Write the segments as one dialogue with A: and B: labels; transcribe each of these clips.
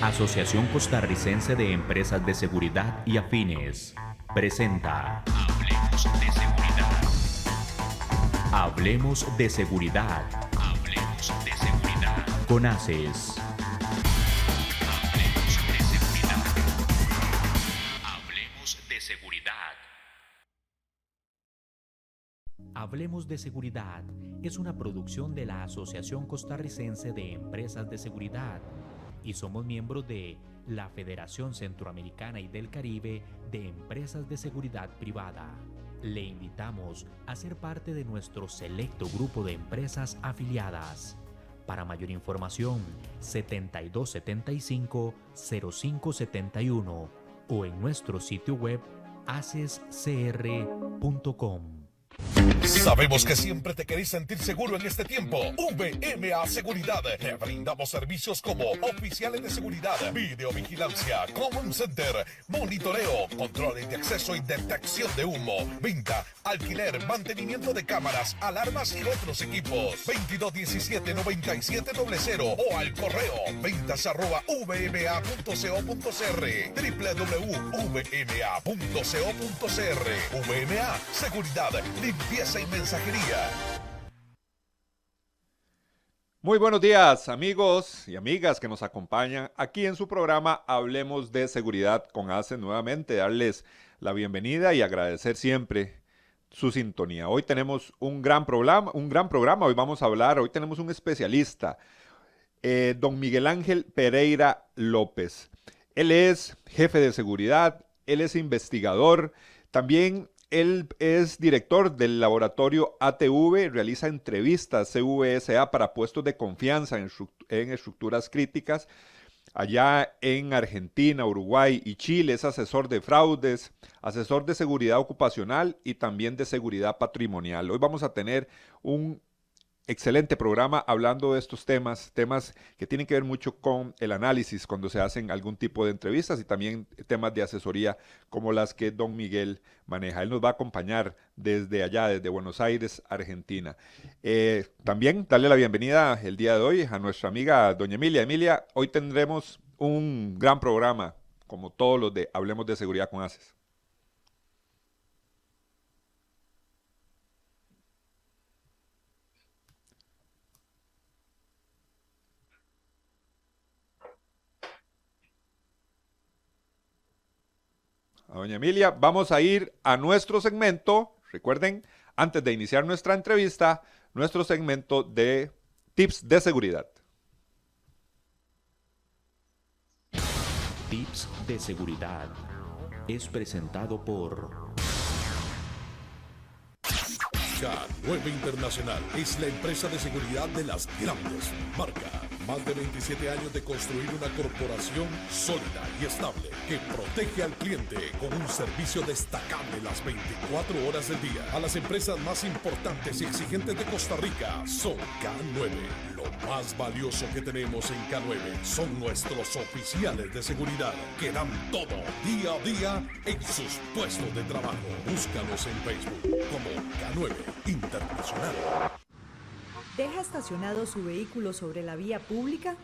A: Asociación Costarricense de Empresas de Seguridad y Afines presenta Hablemos de Seguridad. Hablemos de Seguridad. Hablemos de Seguridad. Con ACES. Hablemos de Seguridad. Hablemos de Seguridad. Hablemos de Seguridad es una producción de la Asociación Costarricense de Empresas de Seguridad y somos miembros de la Federación Centroamericana y del Caribe de Empresas de Seguridad Privada. Le invitamos a ser parte de nuestro selecto grupo de empresas afiliadas. Para mayor información, 7275-0571 o en nuestro sitio web acescr.com.
B: Sabemos que siempre te querés sentir seguro en este tiempo. VMA Seguridad. Te brindamos servicios como oficiales de seguridad, videovigilancia, command center, monitoreo, controles de acceso y detección de humo, venta, alquiler, mantenimiento de cámaras, alarmas y otros equipos. 2217-9700 o al correo ventas@vma.co.cr, www.vma.co.cr. VMA Seguridad, limpieza y mensajería.
C: Muy buenos días, amigos y amigas que nos acompañan aquí en su programa Hablemos de Seguridad con ACES. Nuevamente darles la bienvenida y agradecer siempre su sintonía. Hoy tenemos un gran programa. Hoy tenemos un especialista, don Miguel Ángel Pereira López. Él es jefe de seguridad, él es investigador, también él es director del laboratorio ATV, realiza entrevistas CVSA para puestos de confianza en estructuras críticas. Allá en Argentina, Uruguay y Chile es asesor de fraudes, asesor de seguridad ocupacional y también de seguridad patrimonial. Hoy vamos a tener un excelente programa hablando de estos temas que tienen que ver mucho con el análisis cuando se hacen algún tipo de entrevistas y también temas de asesoría como las que don Miguel maneja. Él nos va a acompañar desde allá, desde Buenos Aires, Argentina. También darle la bienvenida el día de hoy a nuestra amiga doña Emilia. Emilia, hoy tendremos un gran programa como todos los de Hablemos de Seguridad con ACES. A doña Emilia, vamos a ir a nuestro segmento. Recuerden, antes de iniciar nuestra entrevista, nuestro segmento de tips de seguridad.
A: Tips de seguridad es presentado por
B: K9 Internacional es la empresa de seguridad de las grandes marcas. Más de 27 años de construir una corporación sólida y estable que protege al cliente con un servicio destacable las 24 horas del día. A las empresas más importantes y exigentes de Costa Rica son K9. Lo más valioso que tenemos en K9 son nuestros oficiales de seguridad que dan todo día a día en sus puestos de trabajo. Búscanos en Facebook como K9 Internacional.
D: ¿Deja estacionado su vehículo sobre la vía pública?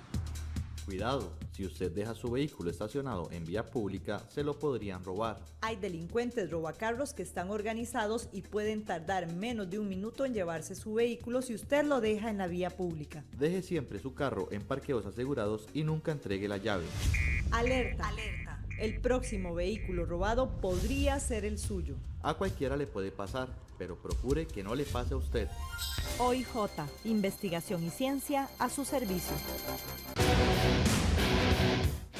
E: Cuidado, si usted deja su vehículo estacionado en vía pública, se lo podrían robar.
D: Hay delincuentes robacarros que están organizados y pueden tardar menos de un minuto en llevarse su vehículo si usted lo deja en la vía pública.
E: Deje siempre su carro en parqueos asegurados y nunca entregue la llave.
D: ¡Alerta! El próximo vehículo robado podría ser el suyo.
E: A cualquiera le puede pasar, pero procure que no le pase a usted.
D: OIJ, investigación y ciencia a su servicio.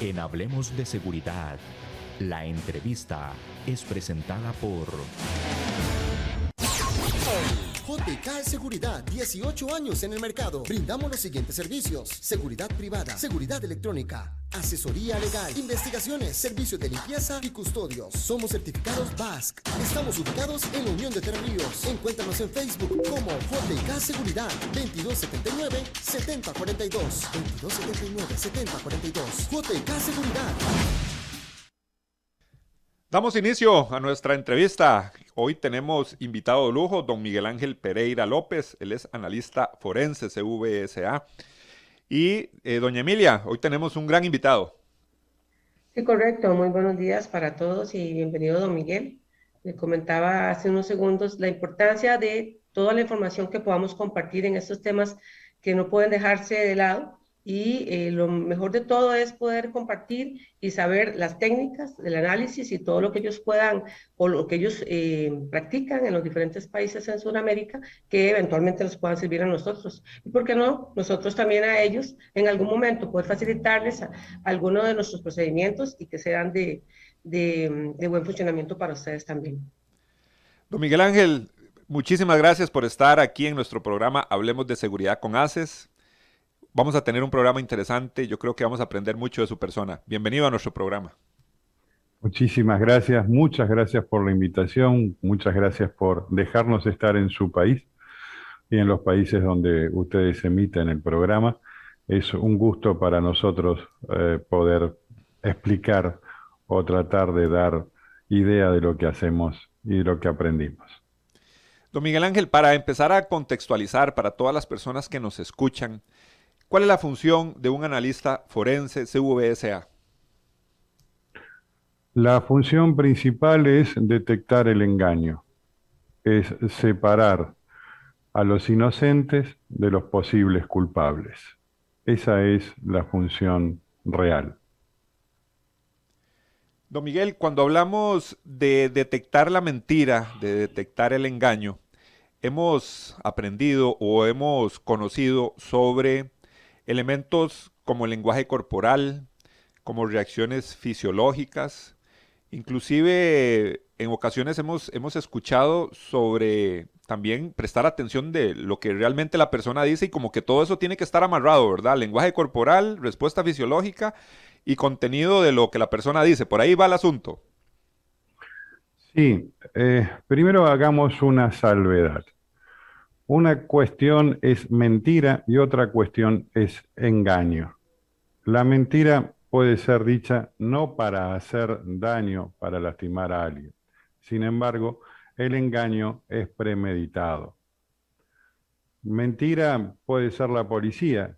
A: En Hablemos de Seguridad, la entrevista es presentada por
F: JK Seguridad, 18 años en el mercado. Brindamos los siguientes servicios: seguridad privada, seguridad electrónica, asesoría legal, investigaciones, servicios de limpieza y custodios. Somos certificados BASC. Estamos ubicados en la Unión de Tres Ríos. Encuéntranos en Facebook como JK Seguridad, 2279-7042. 2279-7042. JK Seguridad.
C: Damos inicio a nuestra entrevista. Hoy tenemos invitado de lujo, don Miguel Ángel Pereira López. Él es analista forense CVSA. Y doña Emilia, hoy tenemos un gran invitado.
G: Sí, correcto. Muy buenos días para todos y bienvenido, don Miguel. Le comentaba hace unos segundos la importancia de toda la información que podamos compartir en estos temas que no pueden dejarse de lado y lo mejor de todo es poder compartir y saber las técnicas del análisis y todo lo que ellos puedan o lo que ellos practican en los diferentes países en Sudamérica que eventualmente nos puedan servir a nosotros. Y por qué no, nosotros también a ellos en algún momento poder facilitarles algunos de nuestros procedimientos y que sean de buen funcionamiento para ustedes también.
C: Don Miguel Ángel, muchísimas gracias por estar aquí en nuestro programa Hablemos de Seguridad con ACES. Vamos a tener un programa interesante, yo creo que vamos a aprender mucho de su persona. Bienvenido a nuestro programa.
H: Muchísimas gracias, muchas gracias por la invitación, muchas gracias por dejarnos estar en su país y en los países donde ustedes emiten el programa. Es un gusto para nosotros poder explicar o tratar de dar idea de lo que hacemos y de lo que aprendimos.
C: Don Miguel Ángel, para empezar a contextualizar para todas las personas que nos escuchan, ¿cuál es la función de un analista forense CVSA?
H: La función principal es detectar el engaño, es separar a los inocentes de los posibles culpables. Esa es la función real.
C: Don Miguel, cuando hablamos de detectar la mentira, de detectar el engaño, hemos aprendido o hemos conocido sobre elementos como el lenguaje corporal, como reacciones fisiológicas, inclusive en ocasiones hemos escuchado sobre también prestar atención de lo que realmente la persona dice y como que todo eso tiene que estar amarrado, ¿verdad? Lenguaje corporal, respuesta fisiológica y contenido de lo que la persona dice. Por ahí va el asunto.
H: Sí, primero hagamos una salvedad. Una cuestión es mentira y otra cuestión es engaño. La mentira puede ser dicha no para hacer daño, para lastimar a alguien. Sin embargo, el engaño es premeditado. Mentira puede ser la poesía.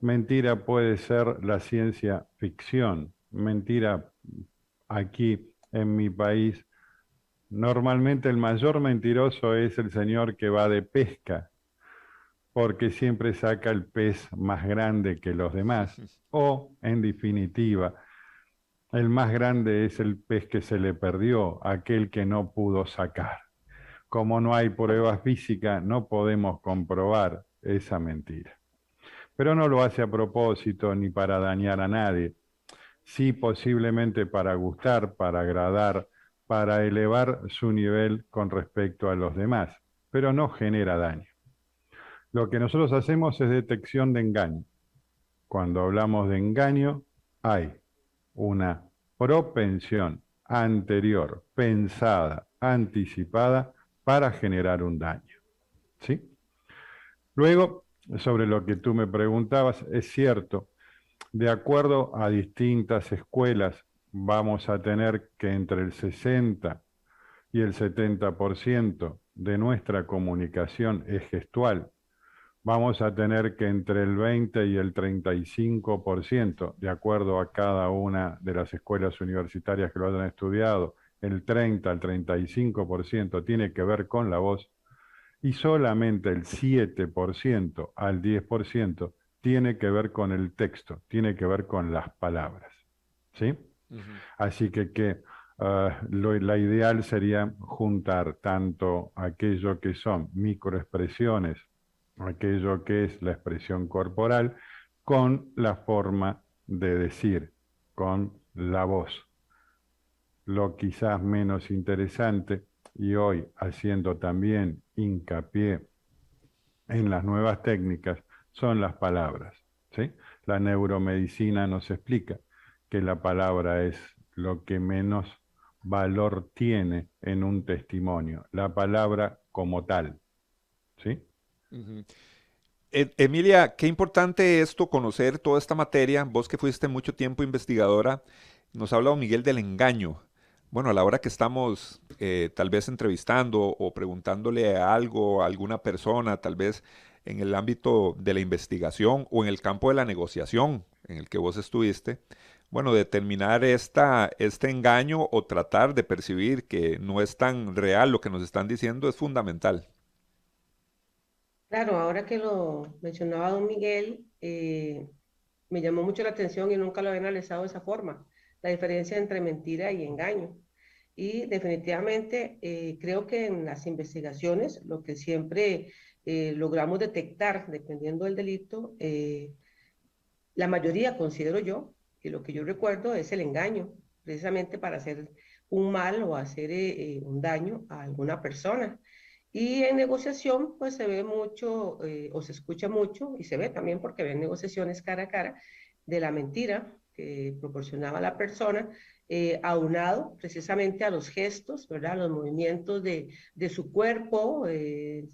H: Mentira puede ser la ciencia ficción. Mentira, aquí en mi país, normalmente el mayor mentiroso es el señor que va de pesca, porque siempre saca el pez más grande que los demás. O, en definitiva, el más grande es el pez que se le perdió, aquel que no pudo sacar. Como no hay pruebas físicas, no podemos comprobar esa mentira. Pero no lo hace a propósito ni para dañar a nadie. Sí, posiblemente para gustar, para agradar, para elevar su nivel con respecto a los demás, pero no genera daño. Lo que nosotros hacemos es detección de engaño. Cuando hablamos de engaño, hay una propensión anterior, pensada, anticipada, para generar un daño. ¿Sí? Luego, sobre lo que tú me preguntabas, es cierto, de acuerdo a distintas escuelas, vamos a tener que entre el 60 y el 70% de nuestra comunicación es gestual. Vamos a tener que entre el 20 y el 35%, de acuerdo a cada una de las escuelas universitarias que lo hayan estudiado, el 30 al 35% tiene que ver con la voz y solamente el 7% al 10% tiene que ver con el texto, tiene que ver con las palabras. ¿Sí? Así que la ideal sería juntar tanto aquello que son microexpresiones, aquello que es la expresión corporal, con la forma de decir, con la voz. Lo quizás menos interesante, y hoy haciendo también hincapié en las nuevas técnicas, son las palabras. ¿Sí? La neuromedicina nos explica que la palabra es lo que menos valor tiene en un testimonio, la palabra como tal. ¿Sí?
C: Emilia, qué importante es esto, conocer toda esta materia. Vos que fuiste mucho tiempo investigadora, nos ha hablado Miguel del engaño. Bueno, a la hora que estamos tal vez entrevistando o preguntándole algo a alguna persona, tal vez en el ámbito de la investigación o en el campo de la negociación, en el que vos estuviste, bueno, determinar este engaño o tratar de percibir que no es tan real lo que nos están diciendo es fundamental.
G: Claro, ahora que lo mencionaba don Miguel, me llamó mucho la atención y nunca lo había analizado de esa forma, la diferencia entre mentira y engaño. Y definitivamente creo que en las investigaciones lo que siempre logramos detectar, dependiendo del delito, la mayoría, considero yo, que lo que yo recuerdo es el engaño, precisamente para hacer un mal o hacer un daño a alguna persona. Y en negociación, pues se ve mucho, o se escucha mucho, y se ve también porque ven negociaciones cara a cara, de la mentira que proporcionaba la persona, aunado precisamente a los gestos, ¿verdad? Los movimientos de su cuerpo,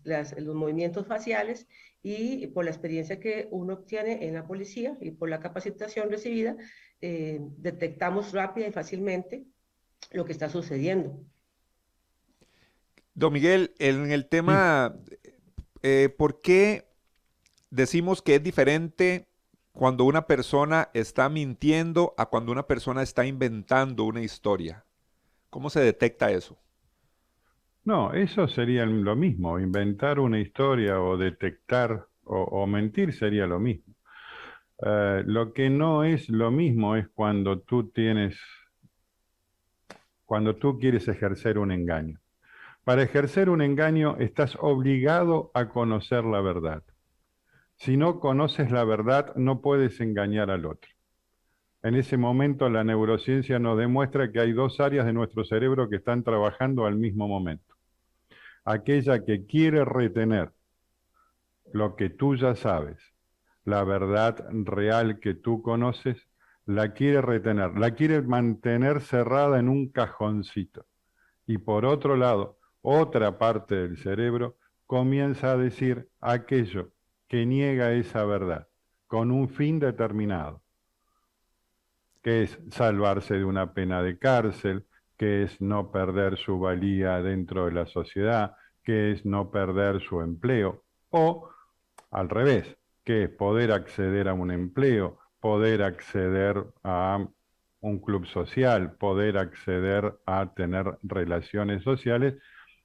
G: los movimientos faciales, y por la experiencia que uno obtiene en la policía y por la capacitación recibida, detectamos rápida y fácilmente lo que está sucediendo.
C: Don Miguel, en el
H: Sí.
C: tema, ¿por qué decimos que es diferente cuando una persona está mintiendo a cuando una persona está inventando una historia? ¿Cómo se detecta eso?
H: No, eso sería lo mismo. Inventar una historia o detectar o mentir sería lo mismo. Lo que no es lo mismo es cuando tú quieres ejercer un engaño. Para ejercer un engaño estás obligado a conocer la verdad. Si no conoces la verdad, no puedes engañar al otro. En ese momento la neurociencia nos demuestra que hay dos áreas de nuestro cerebro que están trabajando al mismo momento. Aquella que quiere retener lo que tú ya sabes, la verdad real que tú conoces, la quiere retener, la quiere mantener cerrada en un cajoncito. Y por otro lado, otra parte del cerebro comienza a decir aquello que niega esa verdad con un fin determinado, que es salvarse de una pena de cárcel, que es no perder su valía dentro de la sociedad, que es no perder su empleo, o al revés, que es poder acceder a un empleo, poder acceder a un club social, poder acceder a tener relaciones sociales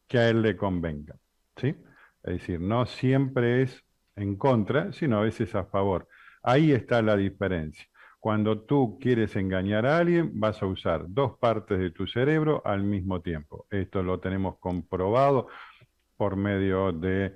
H: que a él le convengan, ¿sí? Es decir, no siempre es en contra, sino a veces a favor. Ahí está la diferencia. Cuando tú quieres engañar a alguien, vas a usar dos partes de tu cerebro al mismo tiempo. Esto lo tenemos comprobado por medio de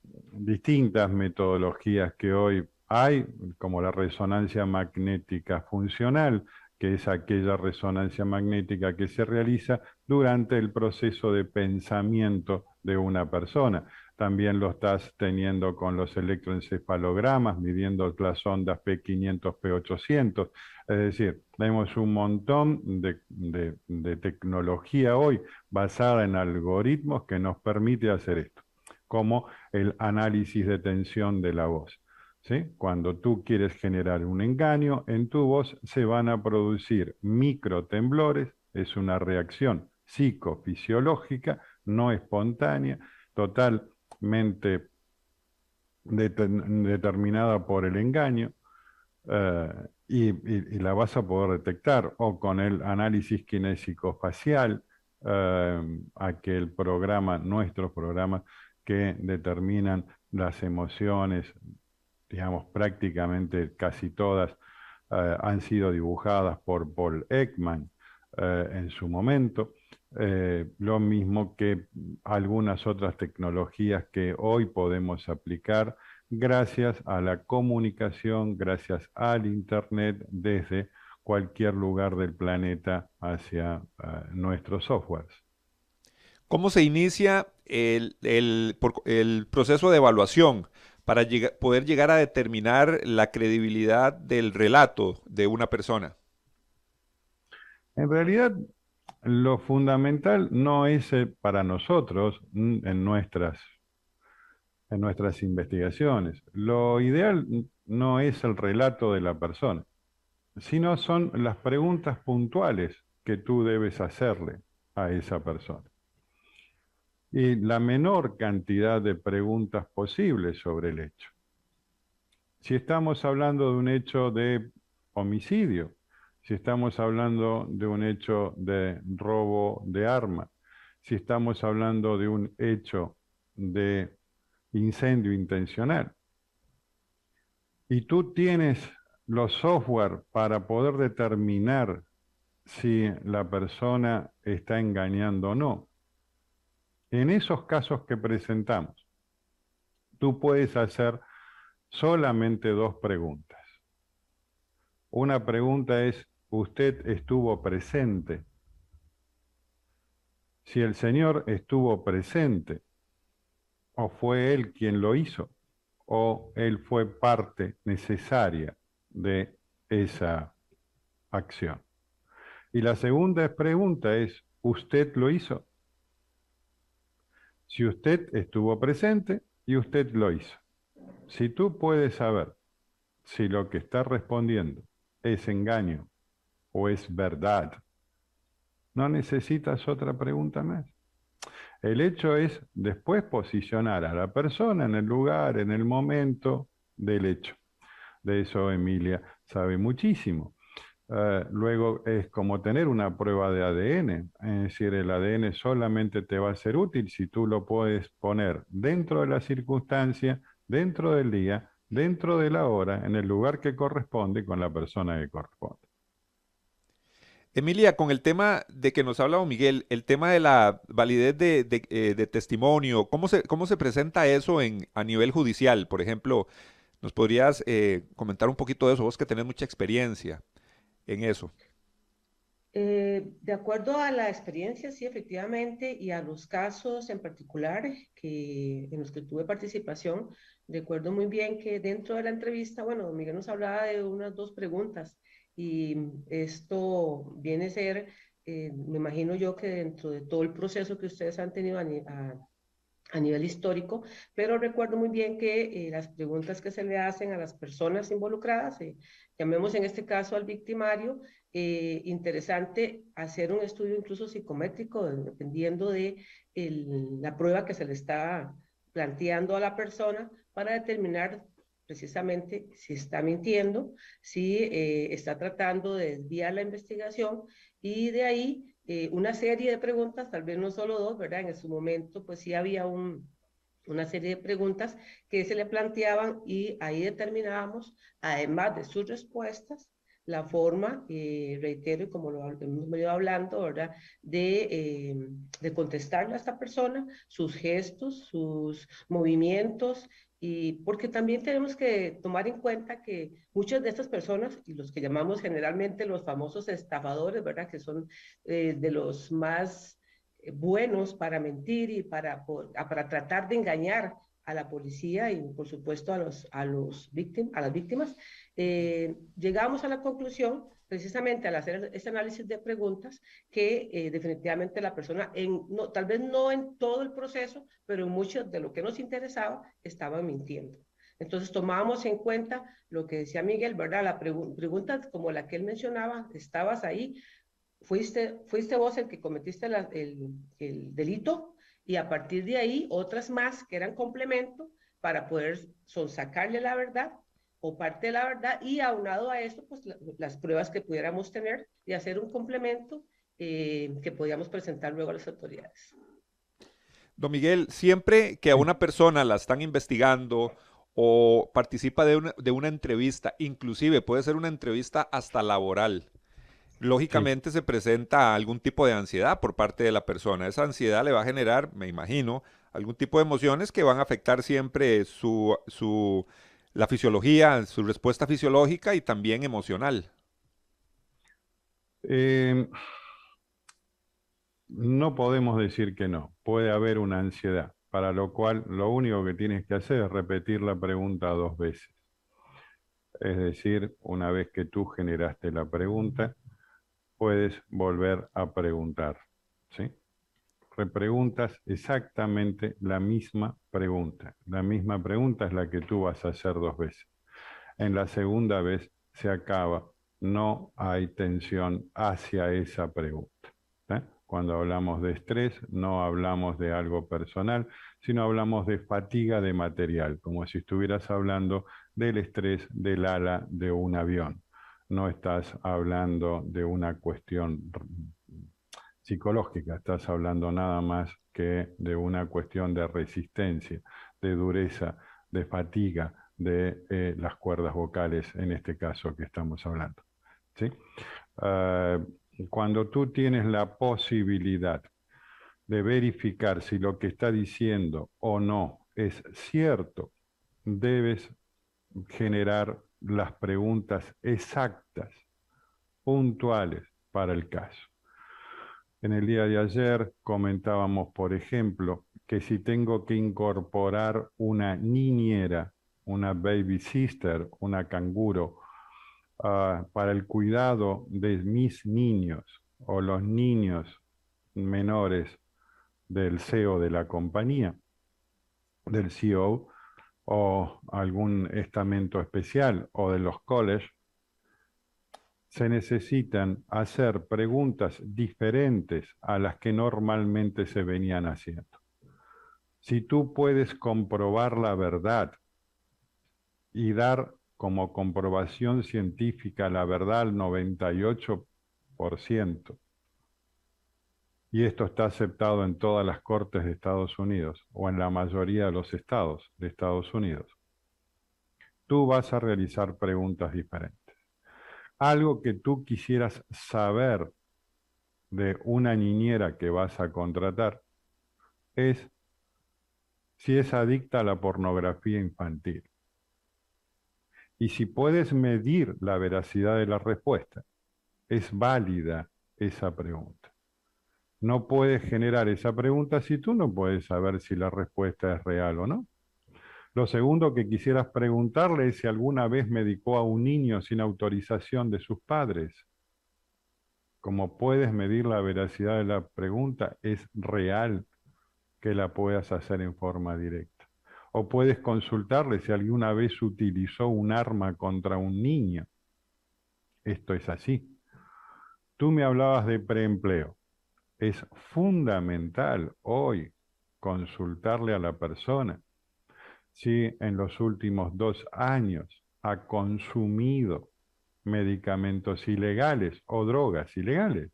H: distintas metodologías que hoy hay, como la resonancia magnética funcional, que es aquella resonancia magnética que se realiza durante el proceso de pensamiento de una persona. También lo estás teniendo con los electroencefalogramas, midiendo las ondas P500, P800. Es decir, tenemos un montón de tecnología hoy basada en algoritmos que nos permite hacer esto, como el análisis de tensión de la voz, ¿sí? Cuando tú quieres generar un engaño, en tu voz se van a producir microtemblores, es una reacción psicofisiológica, no espontánea, totalmente determinada por el engaño, y la vas a poder detectar, o con el análisis kinésico facial, aquel programa, nuestros programas que determinan las emociones, digamos, prácticamente casi todas han sido dibujadas por Paul Ekman en su momento. Lo mismo que algunas otras tecnologías que hoy podemos aplicar gracias a la comunicación, gracias al Internet, desde cualquier lugar del planeta hacia nuestros softwares.
C: ¿Cómo se inicia el proceso de evaluación para poder llegar a determinar la credibilidad del relato de una persona?
H: En realidad, lo fundamental no es para nosotros en nuestras investigaciones. Lo ideal no es el relato de la persona, sino son las preguntas puntuales que tú debes hacerle a esa persona. Y la menor cantidad de preguntas posibles sobre el hecho. Si estamos hablando de un hecho de homicidio, si estamos hablando de un hecho de robo de arma, si estamos hablando de un hecho de incendio intencional. Y tú tienes los software para poder determinar si la persona está engañando o no. En esos casos que presentamos, tú puedes hacer solamente dos preguntas. Una pregunta es, ¿usted estuvo presente? Si el señor estuvo presente, o fue él quien lo hizo, o él fue parte necesaria de esa acción. Y la segunda pregunta es, ¿usted lo hizo? Si usted estuvo presente y usted lo hizo. Si tú puedes saber si lo que está respondiendo es engaño o es verdad, no necesitas otra pregunta más. El hecho es después posicionar a la persona en el lugar, en el momento del hecho. De eso Emilia sabe muchísimo. Luego es como tener una prueba de ADN, es decir, el ADN solamente te va a ser útil si tú lo puedes poner dentro de la circunstancia, dentro del día, dentro de la hora, en el lugar que corresponde con la persona que corresponde.
C: Emilia, con el tema de que nos ha hablado Miguel, el tema de la validez de testimonio, ¿cómo se presenta eso a nivel judicial? Por ejemplo, ¿nos podrías comentar un poquito de eso? Vos que tenés mucha experiencia en eso.
G: De acuerdo a la experiencia, sí, efectivamente, y a los casos en particular en los que tuve participación, recuerdo muy bien que dentro de la entrevista, bueno, Miguel nos hablaba de unas 2 preguntas, y esto viene a ser, me imagino yo que dentro de todo el proceso que ustedes han tenido a nivel histórico, pero recuerdo muy bien que las preguntas que se le hacen a las personas involucradas, llamemos en este caso al victimario, interesante hacer un estudio incluso psicométrico, dependiendo de la prueba que se le está planteando a la persona, para determinar precisamente si está mintiendo, si está tratando de desviar la investigación, y de ahí una serie de preguntas, tal vez no solo 2, ¿verdad? En su momento, pues sí había una serie de preguntas que se le planteaban, y ahí determinábamos, además de sus respuestas, la forma, reitero, y como lo hemos venido hablando, ¿verdad?, de contestarle a esta persona, sus gestos, sus movimientos, y porque también tenemos que tomar en cuenta que muchas de estas personas, y los que llamamos generalmente los famosos estafadores, ¿verdad?, que son de los más buenos para mentir y para tratar de engañar a la policía y por supuesto a las víctimas, llegamos a la conclusión, precisamente al hacer ese análisis de preguntas, que definitivamente la persona, tal vez no en todo el proceso, pero en mucho de lo que nos interesaba, estaba mintiendo. Entonces tomábamos en cuenta lo que decía Miguel, ¿verdad? La pregunta como la que él mencionaba, ¿estabas ahí? ¿Fuiste vos el que cometiste el delito? Y a partir de ahí, otras más que eran complemento para poder sonsacarle la verdad o parte de la verdad, y aunado a esto, pues las pruebas que pudiéramos tener, y hacer un complemento que podíamos presentar luego a las autoridades.
C: Don Miguel, siempre que a una persona la están investigando o participa de una entrevista, inclusive puede ser una entrevista hasta laboral, lógicamente se presenta algún tipo de ansiedad por parte de la persona. Esa ansiedad le va a generar, me imagino, algún tipo de emociones que van a afectar siempre la fisiología, su respuesta fisiológica y también emocional.
H: No podemos decir que no. Puede haber una ansiedad, para lo cual lo único que tienes que hacer es repetir la pregunta 2 veces. Es decir, una vez que tú generaste la pregunta, puedes volver a preguntar, ¿sí? Repreguntas exactamente la misma pregunta. La misma pregunta es la que tú vas a hacer 2 veces. En la segunda vez se acaba. No hay tensión hacia esa pregunta, ¿eh? Cuando hablamos de estrés, no hablamos de algo personal, sino hablamos de fatiga de material, como si estuvieras hablando del estrés del ala de un avión. no estás hablando de una cuestión psicológica, estás hablando nada más que de una cuestión de resistencia, de dureza, de fatiga de las cuerdas vocales, en este caso que estamos hablando. ¿Sí? Cuando tú tienes la posibilidad de verificar si lo que está diciendo o no es cierto, debes generar las preguntas exactas, puntuales para el caso. En el día de ayer comentábamos, por ejemplo, que si tengo que incorporar una niñera, una baby sister, una canguro, para el cuidado de mis niños o los niños menores del CEO de la compañía, del CEO, o algún estamento especial o de los colleges, se necesitan hacer preguntas diferentes a las que normalmente se venían haciendo. Si tú puedes comprobar la verdad y dar como comprobación científica la verdad al 98%, y esto está aceptado en todas las cortes de Estados Unidos o en la mayoría de los estados de Estados Unidos, tú vas a realizar preguntas diferentes. Algo que tú quisieras saber de una niñera que vas a contratar es si es adicta a la pornografía infantil. Y si puedes medir la veracidad de la respuesta, es válida esa pregunta. No puedes generar esa pregunta si tú no puedes saber si la respuesta es real o no. Lo segundo que quisieras preguntarle es si alguna vez medicó a un niño sin autorización de sus padres. Como puedes medir la veracidad de la pregunta, es real que la puedas hacer en forma directa. O puedes consultarle si alguna vez utilizó un arma contra un niño. Esto es así. Tú me hablabas de preempleo. Es fundamental hoy consultarle a la persona si en los últimos 2 años ha consumido medicamentos ilegales o drogas ilegales.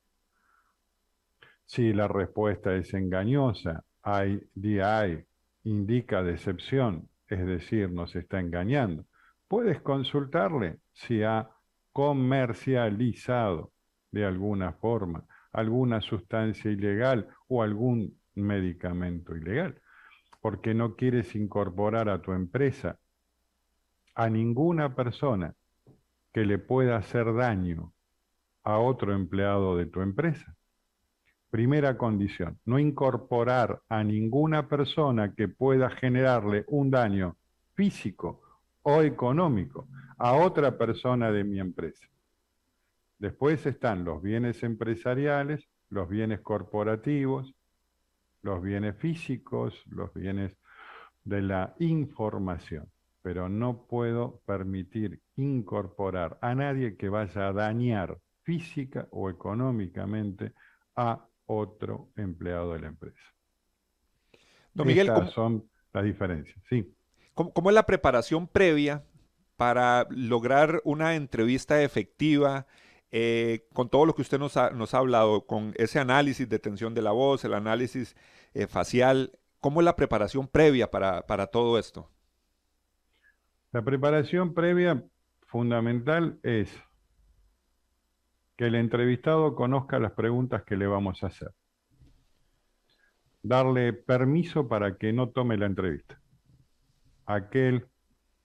H: Si la respuesta es engañosa, IDI, indica decepción, es decir, nos está engañando, puedes consultarle si ha comercializado de alguna forma alguna sustancia ilegal o algún medicamento ilegal, porque no quieres incorporar a tu empresa a ninguna persona que le pueda hacer daño a otro empleado de tu empresa. Primera condición, no incorporar a ninguna persona que pueda generarle un daño físico o económico a otra persona de mi empresa. Después están los bienes empresariales, los bienes corporativos, los bienes físicos, los bienes de la información. Pero no puedo permitir incorporar a nadie que vaya a dañar física o económicamente a otro empleado de la empresa.
C: Don Miguel,
H: Estas son las diferencias, sí.
C: ¿Cómo es la preparación previa para lograr una entrevista efectiva con todo lo que usted nos ha hablado, con ese análisis de tensión de la voz, el análisis facial? ¿Cómo es la preparación previa para todo esto?
H: La preparación previa fundamental es que el entrevistado conozca las preguntas que le vamos a hacer. Darle permiso para que no tome la entrevista. Aquel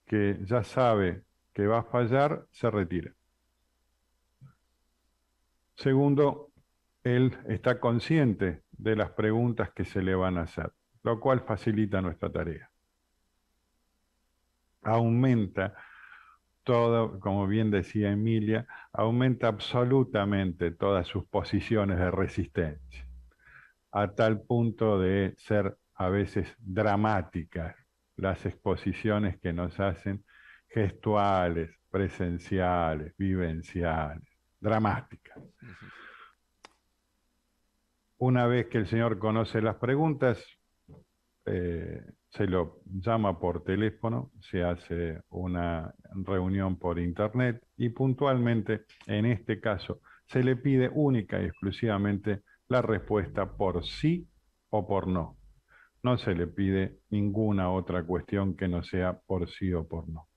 H: que ya sabe que va a fallar, se retira. Segundo, él está consciente de las preguntas que se le van a hacer, lo cual facilita nuestra tarea. Aumenta todo, como bien decía Emilia, aumenta absolutamente todas sus posiciones de resistencia, a tal punto de ser a veces dramáticas las exposiciones que nos hacen, gestuales, presenciales, vivenciales, dramáticas. Una vez que el señor conoce las preguntas, se lo llama por teléfono, se hace una reunión por internet y puntualmente, en este caso, se le pide única y exclusivamente la respuesta por sí o por no. No se le pide ninguna otra cuestión que no sea por sí o por no.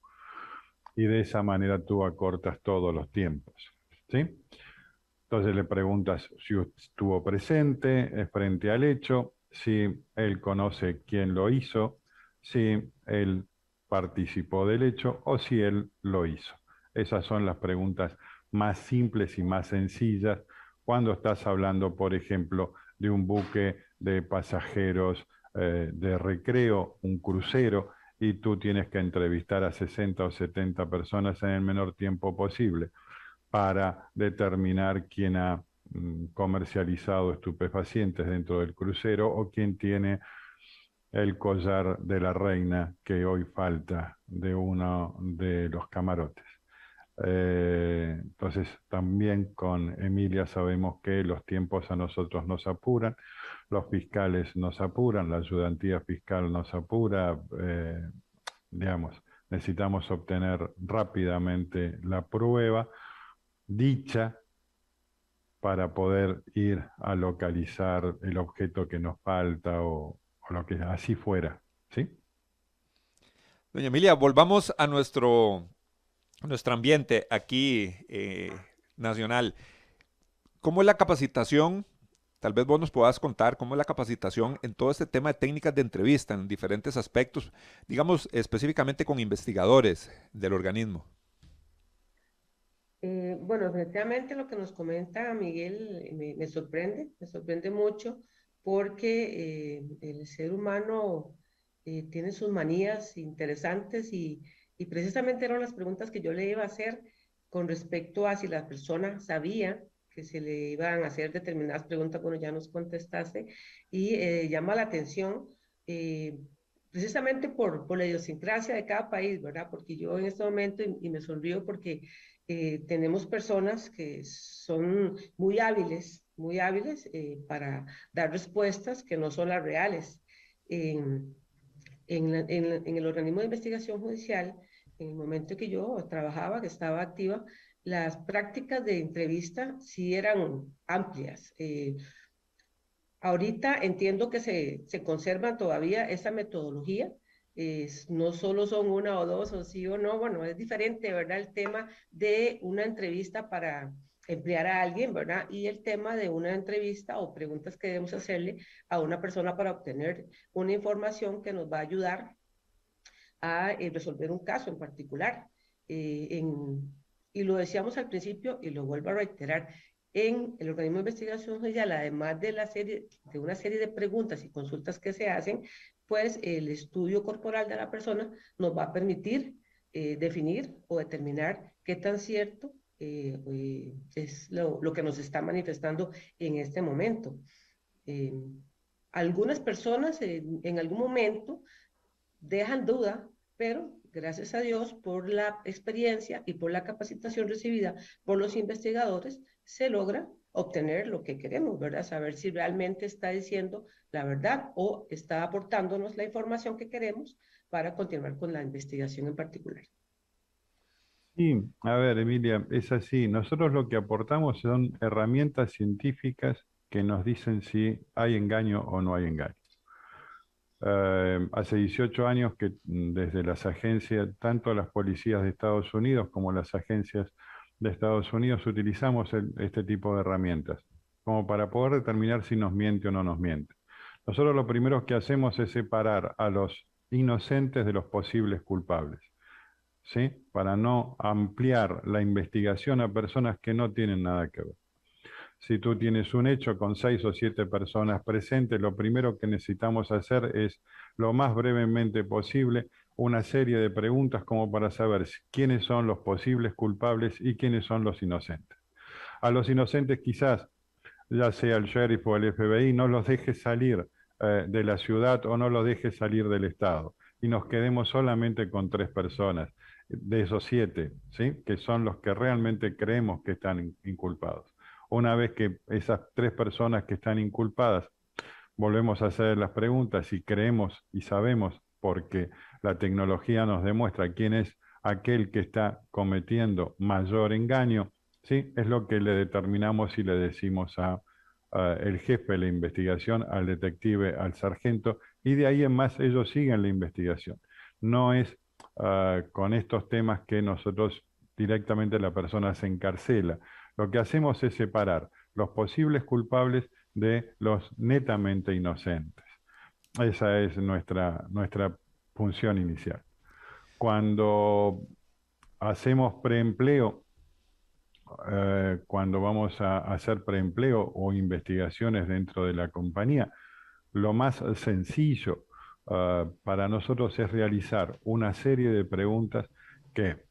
H: Y de esa manera tú acortas todos los tiempos, ¿sí? Entonces le preguntas si estuvo presente frente al hecho, si él conoce quién lo hizo, si él participó del hecho o si él lo hizo. Esas son las preguntas más simples y más sencillas cuando estás hablando, por ejemplo, de un buque de pasajeros de recreo, un crucero, y tú tienes que entrevistar a 60 o 70 personas en el menor tiempo posible para determinar quién ha comercializado estupefacientes dentro del crucero o quién tiene el collar de la reina que hoy falta de uno de los camarotes. Entonces también con Emilia sabemos que los tiempos a nosotros nos apuran, los fiscales nos apuran, la ayudantía fiscal nos apura, digamos, necesitamos obtener rápidamente la prueba dicha para poder ir a localizar el objeto que nos falta o lo que así fuera, ¿sí?
C: Doña Emilia, volvamos a nuestro ambiente aquí nacional. ¿Cómo es la capacitación? Tal vez vos nos puedas contar cómo es la capacitación en todo este tema de técnicas de entrevista en diferentes aspectos, digamos específicamente con investigadores del organismo.
G: Bueno, definitivamente lo que nos comenta Miguel me sorprende mucho porque el ser humano tiene sus manías interesantes y precisamente eran las preguntas que yo le iba a hacer con respecto a si la persona sabía que se le iban a hacer determinadas preguntas, bueno, ya nos contestaste, y llama la atención precisamente por la idiosincrasia de cada país, ¿verdad? Porque yo en este momento, y me sonrío porque tenemos personas que son muy hábiles para dar respuestas que no son las reales. En el organismo de investigación judicial, en el momento que yo trabajaba, que estaba activa, las prácticas de entrevista sí eran amplias. Ahorita entiendo que se conserva todavía esa metodología, no solo son una o dos o sí o no, bueno, es diferente, ¿verdad? El tema de una entrevista para emplear a alguien, ¿verdad? Y el tema de una entrevista o preguntas que debemos hacerle a una persona para obtener una información que nos va a ayudar a resolver un caso en particular. Y lo decíamos al principio y lo vuelvo a reiterar, en el organismo de investigación judicial, además de una serie de preguntas y consultas que se hacen, pues el estudio corporal de la persona nos va a permitir definir o determinar qué tan cierto es lo que nos está manifestando en este momento. Algunas personas en algún momento dejan duda, pero gracias a Dios por la experiencia y por la capacitación recibida por los investigadores, se logra obtener lo que queremos, ¿verdad? Saber si realmente está diciendo la verdad o está aportándonos la información que queremos para continuar con la investigación en particular.
H: Sí, a ver, Emilia, es así. Nosotros lo que aportamos son herramientas científicas que nos dicen si hay engaño o no hay engaño. Hace 18 años que desde las agencias, tanto las policías de Estados Unidos como las agencias de Estados Unidos, utilizamos este tipo de herramientas, como para poder determinar si nos miente o no nos miente. Nosotros lo primero que hacemos es separar a los inocentes de los posibles culpables, ¿sí? Para no ampliar la investigación a personas que no tienen nada que ver. Si tú tienes un hecho con 6 o 7 personas presentes, lo primero que necesitamos hacer es, lo más brevemente posible, una serie de preguntas como para saber quiénes son los posibles culpables y quiénes son los inocentes. A los inocentes quizás, ya sea el sheriff o el FBI, no los dejes salir de la ciudad o no los dejes salir del estado y nos quedemos solamente con 3 personas de esos 7, ¿sí? Que son los que realmente creemos que están inculpados. Una vez que esas 3 personas que están inculpadas, volvemos a hacer las preguntas y creemos y sabemos porque la tecnología nos demuestra quién es aquel que está cometiendo mayor engaño, ¿sí? Es lo que le determinamos y le decimos el jefe de la investigación, al detective, al sargento, y de ahí en más ellos siguen la investigación. No es con estos temas que nosotros directamente la persona se encarcela. Lo que hacemos es separar los posibles culpables de los netamente inocentes. Esa es nuestra función inicial. Cuando hacemos preempleo, cuando vamos a hacer preempleo o investigaciones dentro de la compañía, lo más sencillo para nosotros es realizar una serie de preguntas que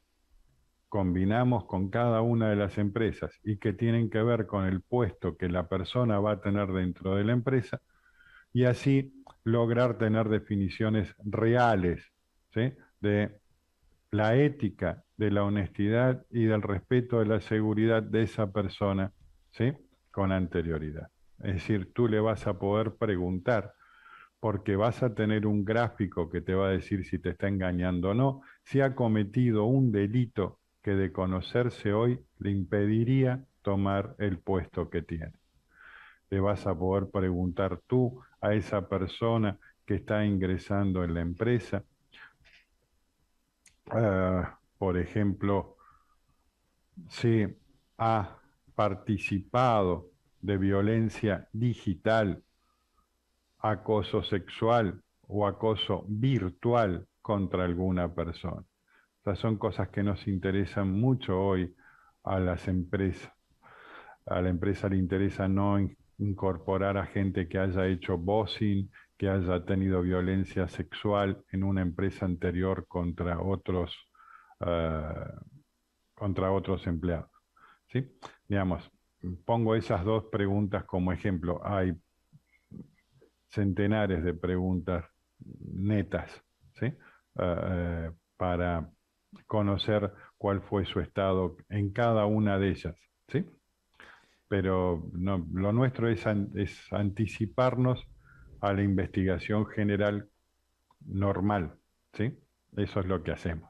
H: combinamos con cada una de las empresas y que tienen que ver con el puesto que la persona va a tener dentro de la empresa, y así lograr tener definiciones reales, ¿sí?, de la ética, de la honestidad y del respeto de la seguridad de esa persona, ¿sí?, con anterioridad. Es decir, tú le vas a poder preguntar porque vas a tener un gráfico que te va a decir si te está engañando o no, si ha cometido un delito que de conocerse hoy le impediría tomar el puesto que tiene. Le vas a poder preguntar tú a esa persona que está ingresando en la empresa, por ejemplo, si ha participado de violencia digital, acoso sexual o acoso virtual contra alguna persona. Estas son cosas que nos interesan mucho hoy a las empresas. A la empresa le interesa no incorporar a gente que haya hecho bossing, que haya tenido violencia sexual en una empresa anterior contra otros empleados, ¿sí? Digamos, pongo esas dos preguntas como ejemplo. Hay centenares de preguntas netas, ¿sí?, para conocer cuál fue su estado en cada una de ellas, ¿sí? Pero no, lo nuestro es anticiparnos a la investigación general normal, ¿sí? Eso es lo que hacemos.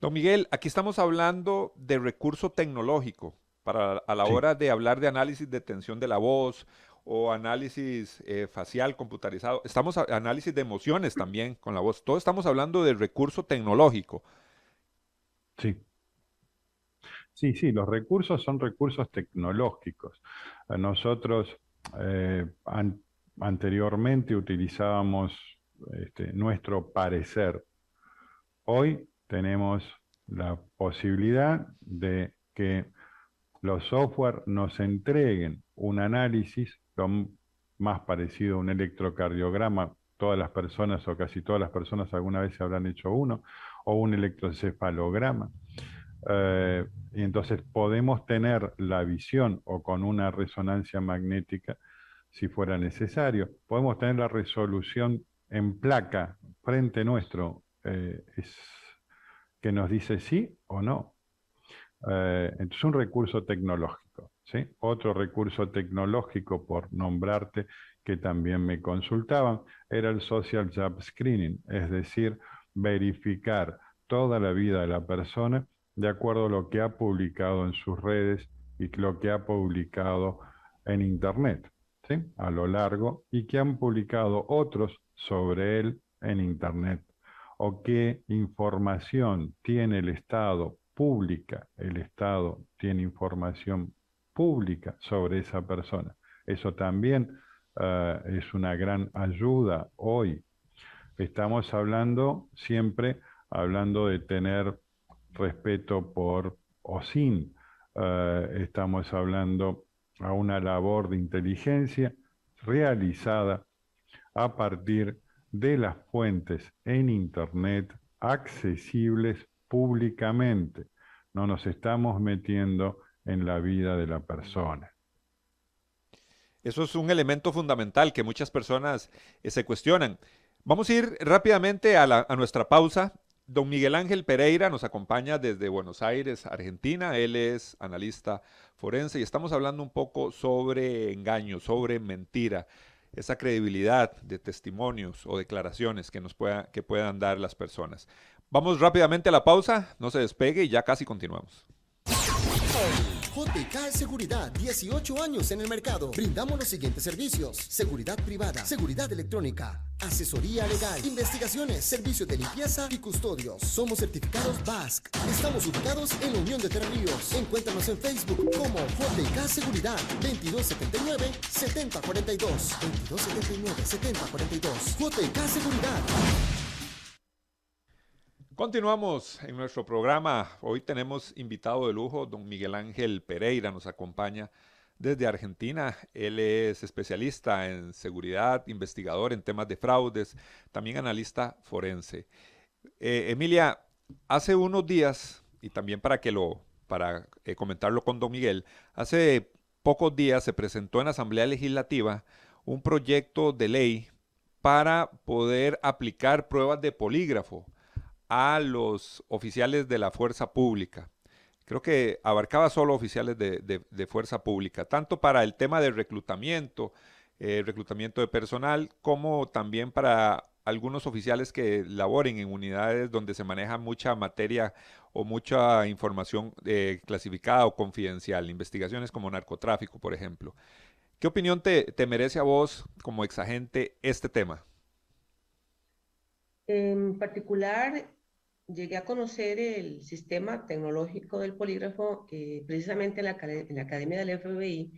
C: Don Miguel, aquí estamos hablando de recurso tecnológico a la hora de hablar de análisis de tensión de la voz o análisis facial computarizado. Estamos análisis de emociones también con la voz. Todos estamos hablando de recurso tecnológico.
H: Sí. Sí, los recursos son recursos tecnológicos. Nosotros anteriormente utilizábamos nuestro parecer. Hoy tenemos la posibilidad de que los software nos entreguen un análisis, lo más parecido a un electrocardiograma. Todas las personas o casi todas las personas alguna vez se habrán hecho uno, o un electroencefalograma. Y entonces podemos tener la visión, o con una resonancia magnética, si fuera necesario. Podemos tener la resolución en placa frente nuestro, que nos dice sí o no. Entonces, un recurso tecnológico, ¿sí? Otro recurso tecnológico, por nombrarte, que también me consultaban, era el Social Job Screening, es decir, verificar toda la vida de la persona de acuerdo a lo que ha publicado en sus redes y lo que ha publicado en Internet, ¿sí?, a lo largo, y que han publicado otros sobre él en Internet, o qué información tiene el Estado pública. El Estado tiene información pública sobre esa persona. Eso también es una gran ayuda hoy. Estamos siempre hablando de tener respeto por OSINT. Estamos hablando a una labor de inteligencia realizada a partir de las fuentes en Internet accesibles públicamente. No nos estamos metiendo en la vida de la persona.
C: Eso es un elemento fundamental que muchas personas se cuestionan. Vamos a ir rápidamente a nuestra pausa. Don Miguel Ángel Pereira nos acompaña desde Buenos Aires, Argentina. Él es analista forense y estamos hablando un poco sobre engaño, sobre mentira. esa credibilidad de testimonios o declaraciones que puedan dar las personas. Vamos rápidamente a la pausa, no se despegue y ya casi continuamos.
F: JK Seguridad, 18 años en el mercado. Brindamos los siguientes servicios: seguridad privada, seguridad electrónica, asesoría legal, investigaciones, servicios de limpieza y custodios. Somos certificados BASC. Estamos ubicados en la Unión de Tres Ríos. Encuéntranos en Facebook como JK Seguridad, 2279-7042. 2279-7042. JK Seguridad.
C: Continuamos en nuestro programa. Hoy tenemos invitado de lujo, don Miguel Ángel Pereira, nos acompaña desde Argentina. Él es especialista en seguridad, investigador en temas de fraudes, también analista forense. Emilia, hace unos días, y también para comentarlo con don Miguel, hace pocos días se presentó en la Asamblea Legislativa un proyecto de ley para poder aplicar pruebas de polígrafo a los oficiales de la fuerza pública. Creo que abarcaba solo oficiales de fuerza pública, tanto para el tema del reclutamiento de personal, como también para algunos oficiales que laboren en unidades donde se maneja mucha materia o mucha información clasificada o confidencial, investigaciones como narcotráfico, por ejemplo. ¿Qué opinión te merece a vos, como exagente, este tema?
G: En particular, llegué a conocer el sistema tecnológico del polígrafo precisamente en la Academia del FBI,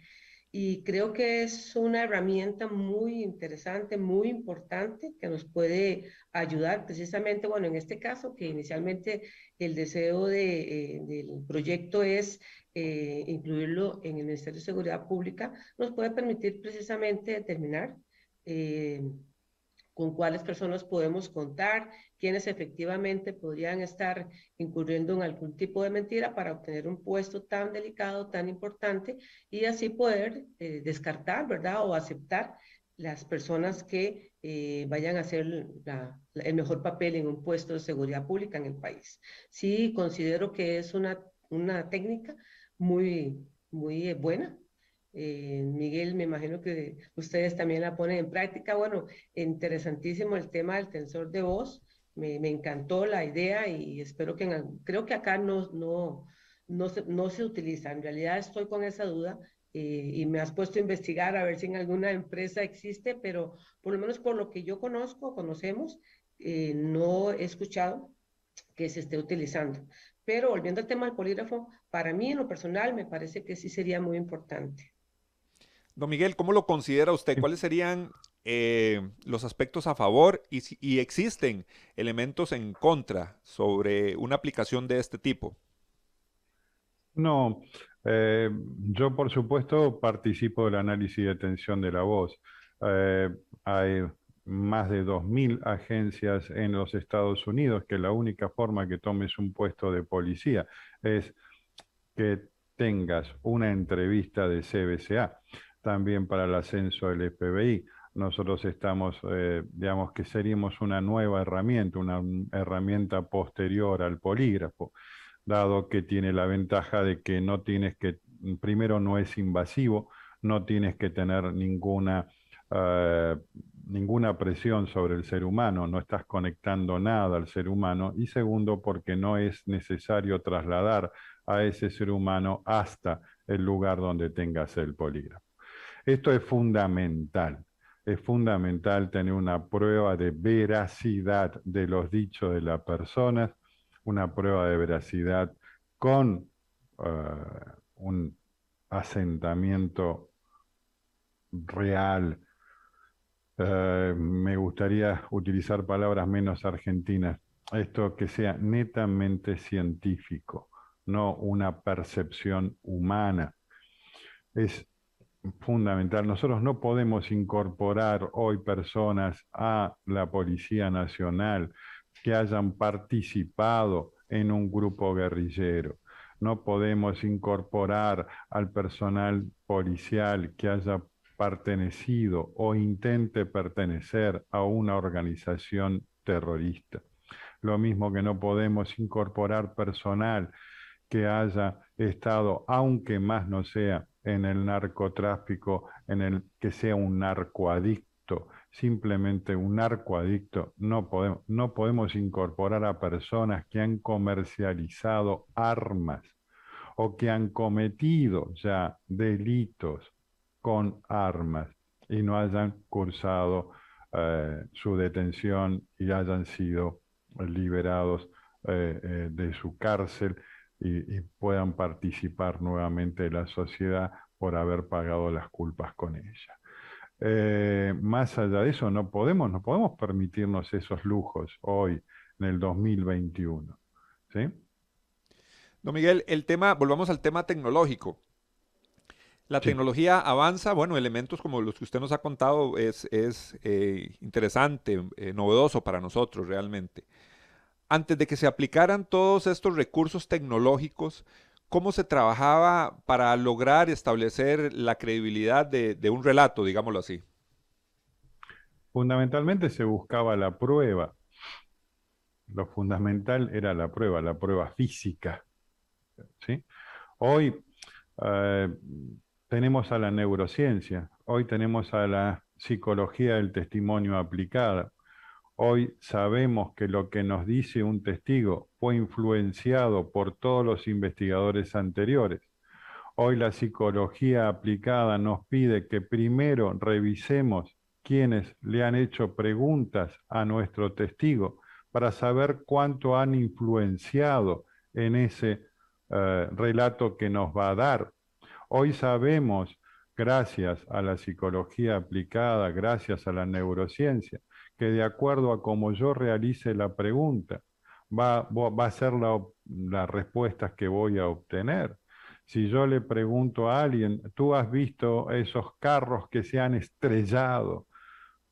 G: y creo que es una herramienta muy interesante, muy importante, que nos puede ayudar precisamente, bueno, en este caso, que inicialmente el deseo del proyecto es incluirlo en el Ministerio de Seguridad Pública, nos puede permitir precisamente determinar con cuáles personas podemos contar, quienes efectivamente podrían estar incurriendo en algún tipo de mentira para obtener un puesto tan delicado, tan importante, y así poder descartar, ¿verdad?, o aceptar las personas que vayan a hacer el mejor papel en un puesto de seguridad pública en el país. Sí, considero que es una técnica muy, muy buena. Miguel, me imagino que ustedes también la ponen en práctica. Bueno, interesantísimo el tema del tensor de voz. Me encantó la idea y espero que creo que acá no se utiliza. En realidad estoy con esa duda y me has puesto a investigar a ver si en alguna empresa existe, pero por lo menos por lo que yo conocemos, no he escuchado que se esté utilizando. Pero volviendo al tema del polígrafo, para mí en lo personal me parece que sí sería muy importante.
C: Don Miguel, ¿cómo lo considera usted? ¿Cuáles serían los aspectos a favor y existen elementos en contra sobre una aplicación de este tipo?
H: No, yo por supuesto participo del análisis de detención de la voz. Hay más de 2.000 agencias en los Estados Unidos que la única forma que tomes un puesto de policía es que tengas una entrevista de CBCA. También para el ascenso del FBI. Nosotros estamos, digamos que seríamos una nueva herramienta, una herramienta posterior al polígrafo, dado que tiene la ventaja de que no tienes que, primero no es invasivo, no tienes que tener ninguna presión sobre el ser humano, no estás conectando nada al ser humano, y segundo porque no es necesario trasladar a ese ser humano hasta el lugar donde tengas el polígrafo. Esto es fundamental tener una prueba de veracidad de los dichos de la persona, una prueba de veracidad con un asentamiento real. Me gustaría utilizar palabras menos argentinas. Esto que sea netamente científico, no una percepción humana. Es fundamental. Nosotros no podemos incorporar hoy personas a la Policía Nacional que hayan participado en un grupo guerrillero. No podemos incorporar al personal policial que haya pertenecido o intente pertenecer a una organización terrorista. Lo mismo que no podemos incorporar personal que haya estado, aunque más no sea, en el narcotráfico, que sea un narcoadicto adicto, simplemente un narcoadicto, no podemos incorporar a personas que han comercializado armas o que han cometido ya delitos con armas y no hayan cursado su detención y hayan sido liberados de su cárcel y puedan participar nuevamente de la sociedad por haber pagado las culpas con ella. Más allá de eso, no podemos permitirnos esos lujos hoy, en el 2021. ¿Sí?
C: Don Miguel, volvamos al tema tecnológico. La
H: Sí.
C: tecnología avanza, bueno, elementos como los que usted nos ha contado es interesante, novedoso para nosotros realmente. Antes de que se aplicaran todos estos recursos tecnológicos, ¿cómo se trabajaba para lograr establecer la credibilidad de un relato, digámoslo así?
H: Fundamentalmente se buscaba la prueba. Lo fundamental era la prueba física. ¿Sí? Hoy tenemos a la neurociencia, hoy tenemos a la psicología del testimonio aplicada. Hoy sabemos que lo que nos dice un testigo fue influenciado por todos los investigadores anteriores. Hoy la psicología aplicada nos pide que primero revisemos quienes le han hecho preguntas a nuestro testigo para saber cuánto han influenciado en ese relato que nos va a dar. Hoy sabemos, gracias a la psicología aplicada, gracias a la neurociencia, que de acuerdo a cómo yo realice la pregunta, va a ser las respuestas que voy a obtener. Si yo le pregunto a alguien, ¿tú has visto esos carros que se han estrellado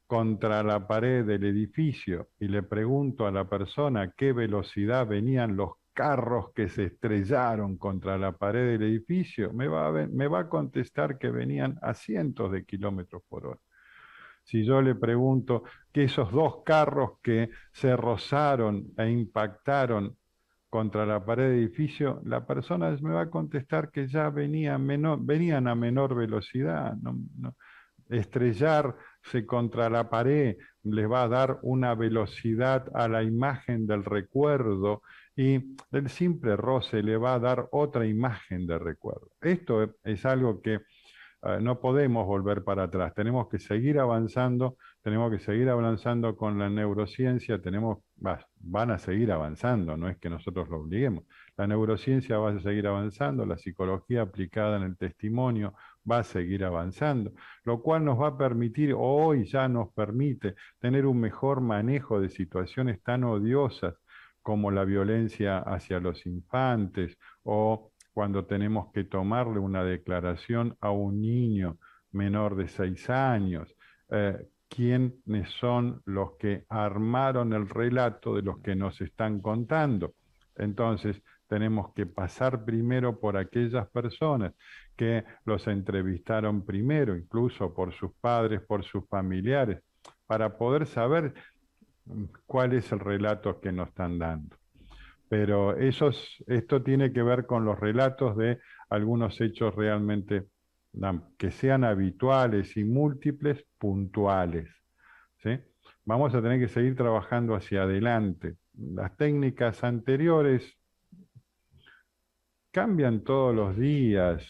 H: contra la pared del edificio? Y le pregunto a la persona a qué velocidad venían los carros que se estrellaron contra la pared del edificio, me va a contestar que venían a cientos de kilómetros por hora. Si yo le pregunto que esos dos carros que se rozaron e impactaron contra la pared del edificio, la persona me va a contestar que ya venían a menor velocidad. Estrellarse contra la pared les va a dar una velocidad a la imagen del recuerdo y del simple roce le va a dar otra imagen de recuerdo. Esto es algo que no podemos volver para atrás, tenemos que seguir avanzando con la neurociencia, van a seguir avanzando, no es que nosotros lo obliguemos. La neurociencia va a seguir avanzando, la psicología aplicada en el testimonio va a seguir avanzando, lo cual nos va a permitir, o hoy ya nos permite, tener un mejor manejo de situaciones tan odiosas como la violencia hacia los infantes o cuando tenemos que tomarle una declaración a un niño menor de 6 años, quiénes son los que armaron el relato de los que nos están contando. Entonces, tenemos que pasar primero por aquellas personas que los entrevistaron primero, incluso por sus padres, por sus familiares, para poder saber cuál es el relato que nos están dando. Pero esto tiene que ver con los relatos de algunos hechos realmente que sean habituales y múltiples, puntuales. ¿Sí? Vamos a tener que seguir trabajando hacia adelante. Las técnicas anteriores cambian todos los días.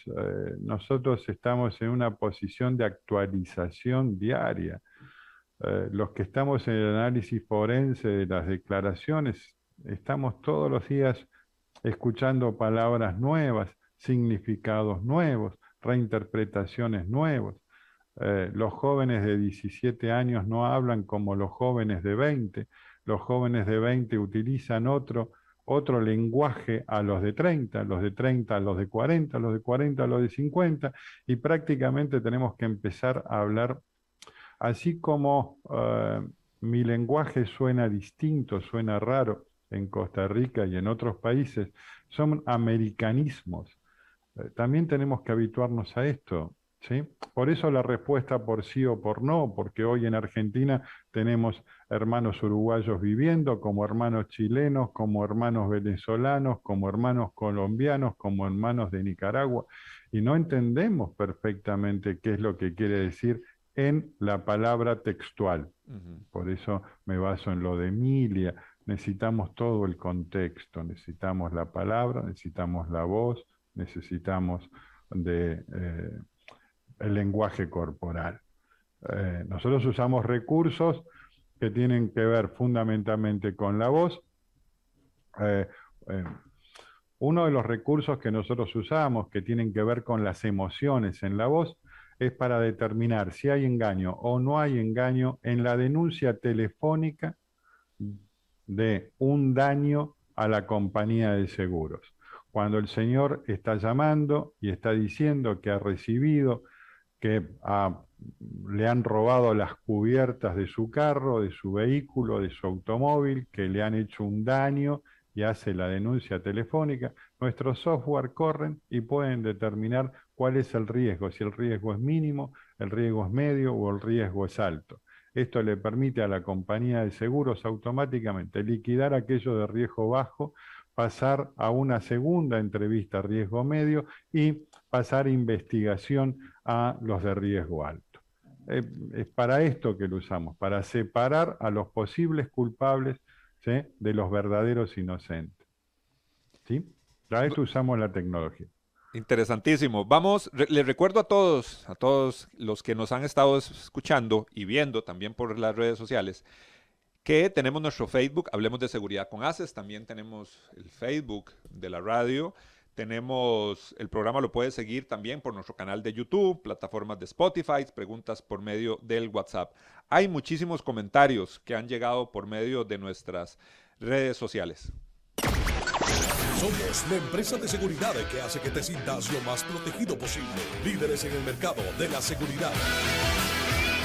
H: Nosotros estamos en una posición de actualización diaria. Los que estamos en el análisis forense de las declaraciones, estamos todos los días escuchando palabras nuevas, significados nuevos, reinterpretaciones nuevas. Los jóvenes de 17 años no hablan como los jóvenes de 20. Los jóvenes de 20 utilizan otro lenguaje a los de 30, los de 30 a los de 40, los de 40 a los de 50, y prácticamente tenemos que empezar a hablar así como mi lenguaje suena distinto, suena raro en Costa Rica y en otros países, son americanismos. También tenemos que habituarnos a esto, ¿sí? Por eso la respuesta por sí o por no, porque hoy en Argentina tenemos hermanos uruguayos viviendo, como hermanos chilenos, como hermanos venezolanos, como hermanos colombianos, como hermanos de Nicaragua, y no entendemos perfectamente qué es lo que quiere decir en la palabra textual.
C: Ujú.
H: Por eso me baso en lo de Emilia. Necesitamos todo el contexto, necesitamos la palabra, necesitamos la voz, necesitamos el lenguaje corporal. Nosotros usamos recursos que tienen que ver fundamentalmente con la voz. Eh, eh, Uno de los recursos que nosotros usamos que tienen que ver con las emociones en la voz es para determinar si hay engaño o no hay engaño en la denuncia telefónica de un daño a la compañía de seguros. Cuando el señor está llamando y está diciendo que ha recibido, que le han robado las cubiertas de su carro, de su vehículo, de su automóvil, que le han hecho un daño y hace la denuncia telefónica, nuestros software corren y pueden determinar cuál es el riesgo, si el riesgo es mínimo, el riesgo es medio o el riesgo es alto. Esto le permite a la compañía de seguros automáticamente liquidar aquello de riesgo bajo, pasar a una segunda entrevista riesgo medio y pasar a investigación a los de riesgo alto. Es para esto que lo usamos, para separar a los posibles culpables, ¿sí?, de los verdaderos inocentes. ¿Sí? Para esto usamos la tecnología.
C: Interesantísimo. Vamos, les recuerdo a todos los que nos han estado escuchando y viendo también por las redes sociales, que tenemos nuestro Facebook, Hablemos de Seguridad con ACES, también tenemos el Facebook de la radio, tenemos, el programa lo puedes seguir también por nuestro canal de YouTube, plataformas de Spotify, preguntas por medio del WhatsApp. Hay muchísimos comentarios que han llegado por medio de nuestras redes sociales.
B: Somos la empresa de seguridad que hace que te sientas lo más protegido posible. Líderes en el mercado de la seguridad.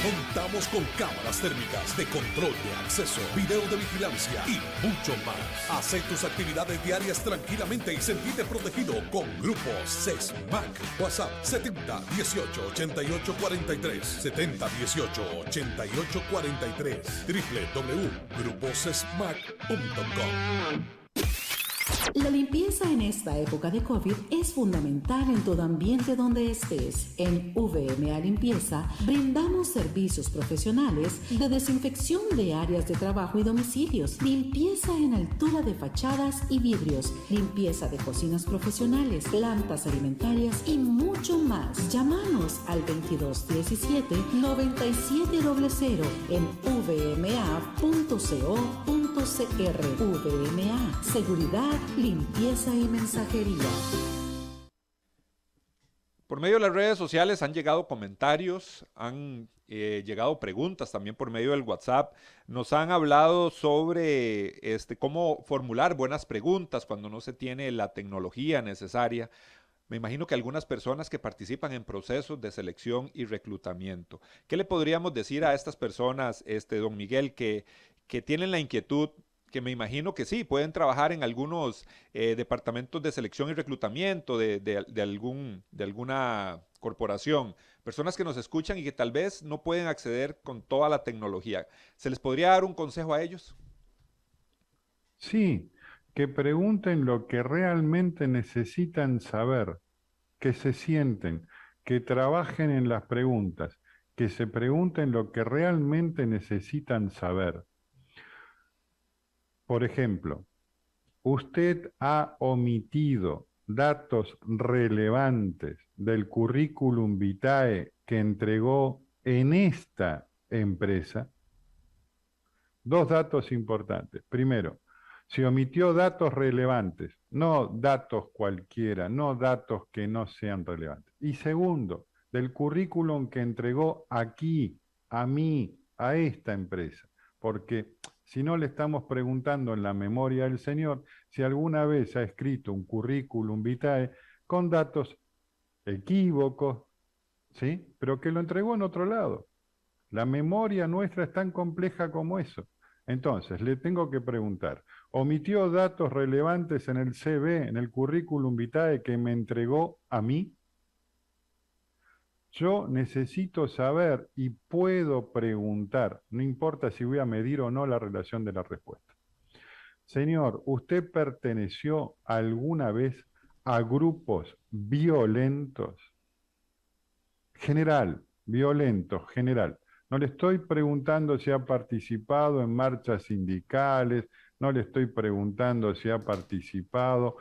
B: Contamos con cámaras térmicas de control de acceso, video de vigilancia y mucho más. Haz tus actividades diarias tranquilamente y sentirte protegido con Grupos CESMAC. WhatsApp 70 18 88 43 70 18 88 43 www.gruposcesmac.com.
I: La limpieza en esta época de COVID es fundamental en todo ambiente donde estés. En VMA Limpieza brindamos servicios profesionales de desinfección de áreas de trabajo y domicilios, limpieza en altura de fachadas y vidrios, limpieza de cocinas profesionales, plantas alimentarias y mucho más. Llámanos al 2217-9700 en vma.co.cr. VMA, seguridad, limpieza y mensajería.
C: Por medio de las redes sociales han llegado comentarios, han llegado preguntas también por medio del WhatsApp. Nos han hablado sobre cómo formular buenas preguntas cuando no se tiene la tecnología necesaria. Me imagino que algunas personas que participan en procesos de selección y reclutamiento. ¿Qué le podríamos decir a estas personas, don Miguel, que tienen la inquietud, que me imagino que sí, pueden trabajar en algunos departamentos de selección y reclutamiento de alguna corporación, personas que nos escuchan y que tal vez no pueden acceder con toda la tecnología? ¿Se les podría dar un consejo a ellos?
H: Sí, que pregunten lo que realmente necesitan saber, que se sienten, que trabajen en las preguntas, que se pregunten lo que realmente necesitan saber. Por ejemplo, usted ha omitido datos relevantes del currículum vitae que entregó en esta empresa. Dos datos importantes. Primero, se omitió datos relevantes, no datos cualquiera, no datos que no sean relevantes. Y segundo, del currículum que entregó aquí, a mí, a esta empresa. Porque si no, le estamos preguntando en la memoria del señor si alguna vez ha escrito un currículum vitae con datos equívocos, ¿sí?, pero que lo entregó en otro lado. La memoria nuestra es tan compleja como eso. Entonces, le tengo que preguntar, ¿omitió datos relevantes en el CV, en el currículum vitae que me entregó a mí? Yo necesito saber y puedo preguntar, no importa si voy a medir o no la relación de la respuesta. Señor, ¿usted perteneció alguna vez a grupos violentos? General, violento, general. No le estoy preguntando si ha participado en marchas sindicales, no le estoy preguntando si ha participado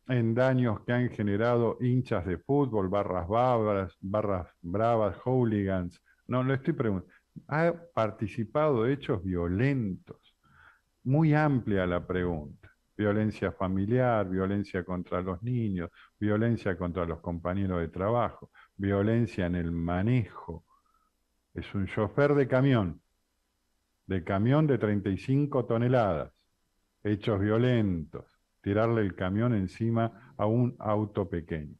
H: en daños que han generado hinchas de fútbol, barras bravas, hooligans. No le estoy preguntando. Ha participado de hechos violentos. Muy amplia la pregunta. Violencia familiar, violencia contra los niños, violencia contra los compañeros de trabajo, violencia en el manejo. Es un chofer de camión de 35 toneladas, hechos violentos, tirarle el camión encima a un auto pequeño.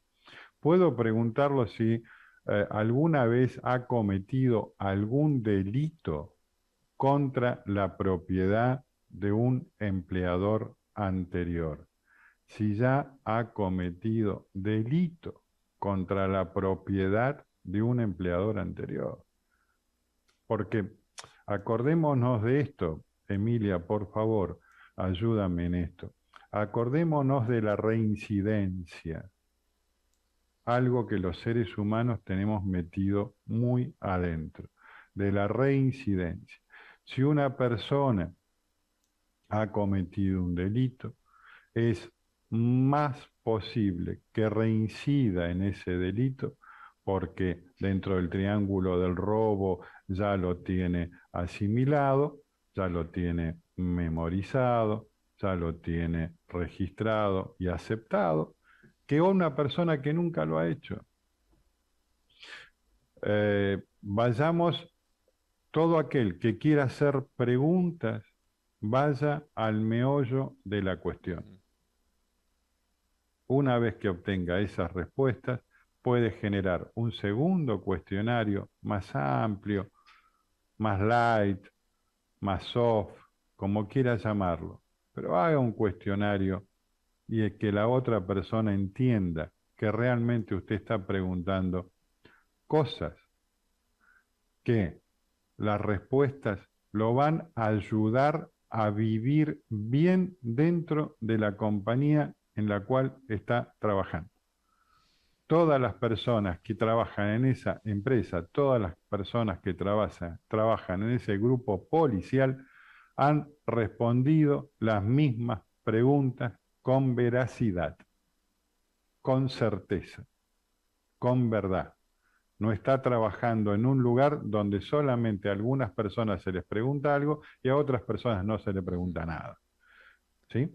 H: Puedo preguntarlo si alguna vez ha cometido algún delito contra la propiedad de un empleador anterior. Si ya ha cometido delito contra la propiedad de un empleador anterior. Porque acordémonos de esto, Emilia, por favor, ayúdame en esto. Acordémonos de la reincidencia, algo que los seres humanos tenemos metido muy adentro, de la reincidencia. Si una persona ha cometido un delito, es más posible que reincida en ese delito porque dentro del triángulo del robo ya lo tiene asimilado, ya lo tiene memorizado, ya lo tiene registrado y aceptado, que una persona que nunca lo ha hecho. Vayamos, todo aquel que quiera hacer preguntas, vaya al meollo de la cuestión. Una vez que obtenga esas respuestas, puede generar un segundo cuestionario más amplio, más light, más soft, como quiera llamarlo. Pero haga un cuestionario y que la otra persona entienda que realmente usted está preguntando cosas que las respuestas lo van a ayudar a vivir bien dentro de la compañía en la cual está trabajando. Todas las personas que trabajan en esa empresa, todas las personas que trabajan en ese grupo policial han respondido las mismas preguntas con veracidad, con certeza, con verdad. No está trabajando en un lugar donde solamente a algunas personas se les pregunta algo y a otras personas no se les pregunta nada. ¿Sí?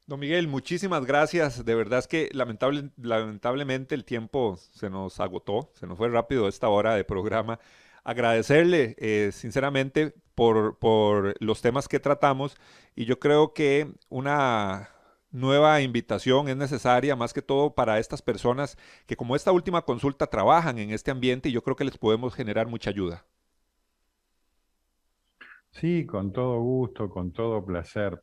C: Don Miguel, muchísimas gracias. De verdad es que lamentablemente el tiempo se nos agotó, se nos fue rápido esta hora de programa. Agradecerle sinceramente por los temas que tratamos, y yo creo que una nueva invitación es necesaria, más que todo para estas personas que, como esta última consulta, trabajan en este ambiente, y yo creo que les podemos generar mucha ayuda.
H: Sí, con todo gusto, con todo placer.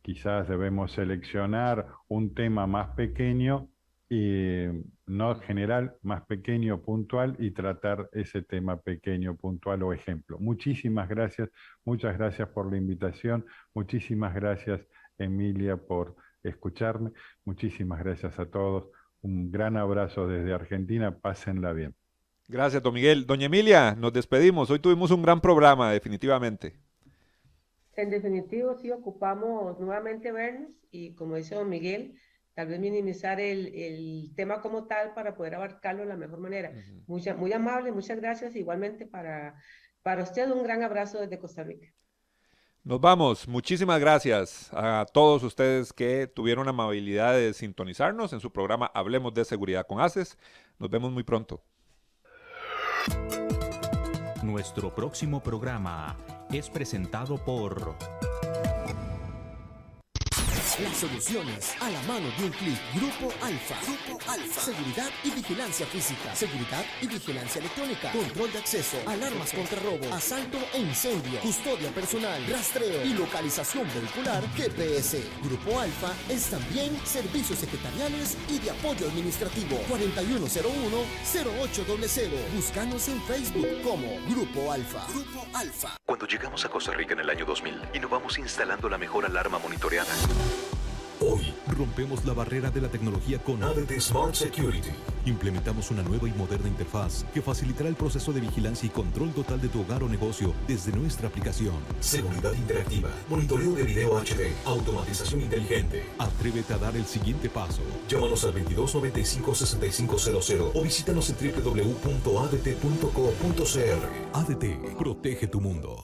H: Quizás debemos seleccionar un tema más pequeño y no general, más pequeño, puntual, y tratar ese tema pequeño, puntual o ejemplo. Muchísimas gracias, muchas gracias por la invitación, muchísimas gracias, Emilia, por escucharme, muchísimas gracias a todos, un gran abrazo desde Argentina, pásenla bien.
C: Gracias, don Miguel. Doña Emilia, nos despedimos, hoy tuvimos un gran programa, definitivamente.
G: En definitivo, sí, ocupamos nuevamente vernos y, como dice don Miguel, tal vez minimizar el tema como tal para poder abarcarlo de la mejor manera. Muy amable, muchas gracias. Igualmente para usted, un gran abrazo desde Costa Rica.
C: Nos vamos. Muchísimas gracias a todos ustedes que tuvieron la amabilidad de sintonizarnos en su programa Hablemos de Seguridad con ACES. Nos vemos muy pronto.
A: Nuestro próximo programa es presentado por...
F: Las soluciones a la mano de un clic. Grupo Alfa. Grupo Alfa. Seguridad y vigilancia física. Seguridad y vigilancia electrónica. Control de acceso. Alarmas contra robo. Asalto e incendio. Custodia personal. Rastreo y localización vehicular. GPS. Grupo Alfa es también servicios secretariales y de apoyo administrativo. 4101-0800. Búscanos en Facebook como Grupo Alfa. Grupo Alfa.
J: Cuando llegamos a Costa Rica en el año 2000, innovamos instalando la mejor alarma monitoreada. Hoy Rompemos la barrera de la tecnología con ADT Smart Security. Implementamos una nueva y moderna interfaz que facilitará el proceso de vigilancia y control total de tu hogar o negocio desde nuestra aplicación. Seguridad interactiva, monitoreo de video HD, automatización inteligente. Atrévete a dar el siguiente paso. Llámanos al 2295-6500 o visítanos en www.adt.co.cr. ADT, protege tu mundo.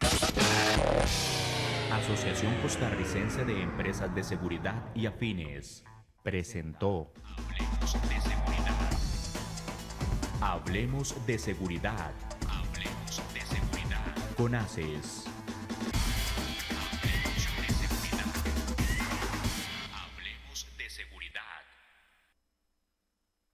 A: Asociación Costarricense de Empresas de Seguridad y Afines presentó Hablemos de Seguridad. Hablemos de Seguridad. Con ACES.